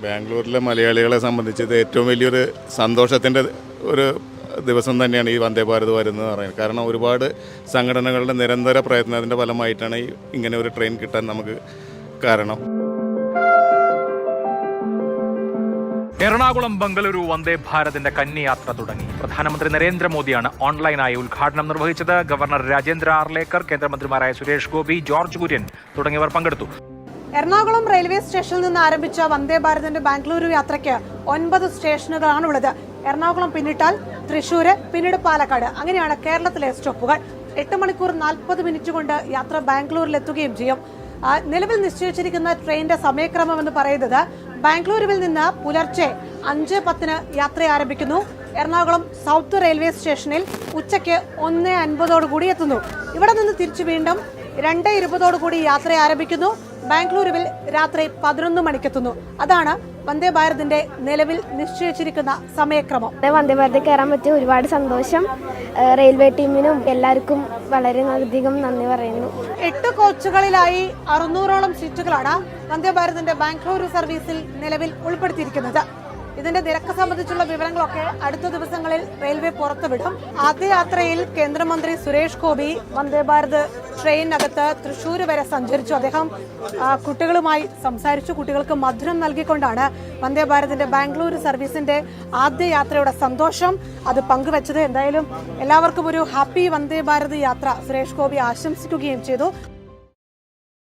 ബാംഗ്ലൂരിലെ മലയാളികളെ സംബന്ധിച്ച് ഇത് ഏറ്റവും വലിയൊരു സന്തോഷത്തിൻ്റെ ഒരു ദിവസം തന്നെയാണ് ഈ വന്ദേ ഭാരത് വരുന്നത് പറയുന്നത്. കാരണം ഒരുപാട് സംഘടനകളുടെ നിരന്തര പ്രയത്നത്തിൻ്റെ ഫലമായിട്ടാണ് ഇങ്ങനെ ഒരു ട്രെയിൻ കിട്ടാൻ നമുക്ക് കാരണം. എറണാകുളം ബംഗളൂരു വന്ദേ ഭാരതിന്റെ കന്നിയാത്ര തുടങ്ങി. പ്രധാനമന്ത്രി നരേന്ദ്രമോദിയാണ് ഓൺലൈനായി ഉദ്ഘാടനം നിർവഹിച്ചത്. ഗവർണർ രാജേന്ദ്ര ആർലേക്കർ, കേന്ദ്രമന്ത്രിമാരായ സുരേഷ് ഗോപി, ജോർജ് കുര്യൻ തുടങ്ങിയവർ പങ്കെടുത്തു. എറണാകുളം റെയിൽവേ സ്റ്റേഷനിൽ നിന്ന് ആരംഭിച്ച വന്ദേ ഭാരതിന്റെ ബാംഗ്ലൂരു യാത്രയ്ക്ക് 9 സ്റ്റേഷനുകളാണുള്ളത്. എറണാകുളം പിന്നിട്ടാൽ തൃശൂര്, പിന്നീട് പാലക്കാട്, അങ്ങനെയാണ് കേരളത്തിലെ സ്റ്റോപ്പുകൾ. 8 മണിക്കൂർ 40 മിനിറ്റ് കൊണ്ട് യാത്ര ബാംഗ്ലൂരിലെത്തുകയും ചെയ്യും. നിലവിൽ നിശ്ചയിച്ചിരിക്കുന്ന ട്രെയിനിന്റെ സമയക്രമം എന്ന് പറയുന്നത് ബാംഗ്ലൂരുവിൽ നിന്ന് പുലർച്ചെ 5:10 യാത്ര ആരംഭിക്കുന്നു. എറണാകുളം സൗത്ത് റെയിൽവേ സ്റ്റേഷനിൽ ഉച്ചയ്ക്ക് 1:50 എത്തുന്നു. ഇവിടെ നിന്ന് തിരിച്ചു വീണ്ടും 2:20 യാത്ര ആരംഭിക്കുന്നു. ബാംഗ്ലൂരുവിൽ രാത്രി 11 മണിക്കെത്തുന്നു. അതാണ് വന്ദേ ഭാരതിന്റെ നിലവിൽ നിശ്ചയിച്ചിരിക്കുന്ന സമയക്രമം. വന്ദേ ഭാരത് കയറാൻ പറ്റിയ ഒരുപാട് സന്തോഷം. റെയിൽവേ ടീമിനും എല്ലാവർക്കും വളരെയധികം നന്ദി പറയുന്നു. 8 കോച്ചുകളിലായി 600ഓളം സീറ്റുകളാണ് വന്ദേ ഭാരതിന്റെ ബാംഗ്ലൂരു സർവീസിൽ നിലവിൽ ഉൾപ്പെടുത്തിയിരിക്കുന്നത്. ഇതിന്റെ നിരക്ക് സംബന്ധിച്ചുള്ള വിവരങ്ങളൊക്കെ അടുത്ത ദിവസങ്ങളിൽ റെയിൽവേ പുറത്തുവിടും. ആദ്യ യാത്രയിൽ കേന്ദ്രമന്ത്രി സുരേഷ് ഗോപി വന്ദേ ഭാരത് ട്രെയിനകത്ത് തൃശ്ശൂർ വരെ സഞ്ചരിച്ചു. അദ്ദേഹം കുട്ടികളുമായി സംസാരിച്ചു. കുട്ടികൾക്ക് മധുരം നൽകിക്കൊണ്ടാണ് വന്ദേ ഭാരതിന്റെ ബാംഗ്ലൂരു സർവീസിന്റെ ആദ്യ യാത്രയുടെ സന്തോഷം അത് പങ്കുവച്ചത്. എന്തായാലും എല്ലാവർക്കും ഒരു ഹാപ്പി വന്ദേ ഭാരത് യാത്ര സുരേഷ് ഗോപി ആശംസിക്കുകയും ചെയ്തു.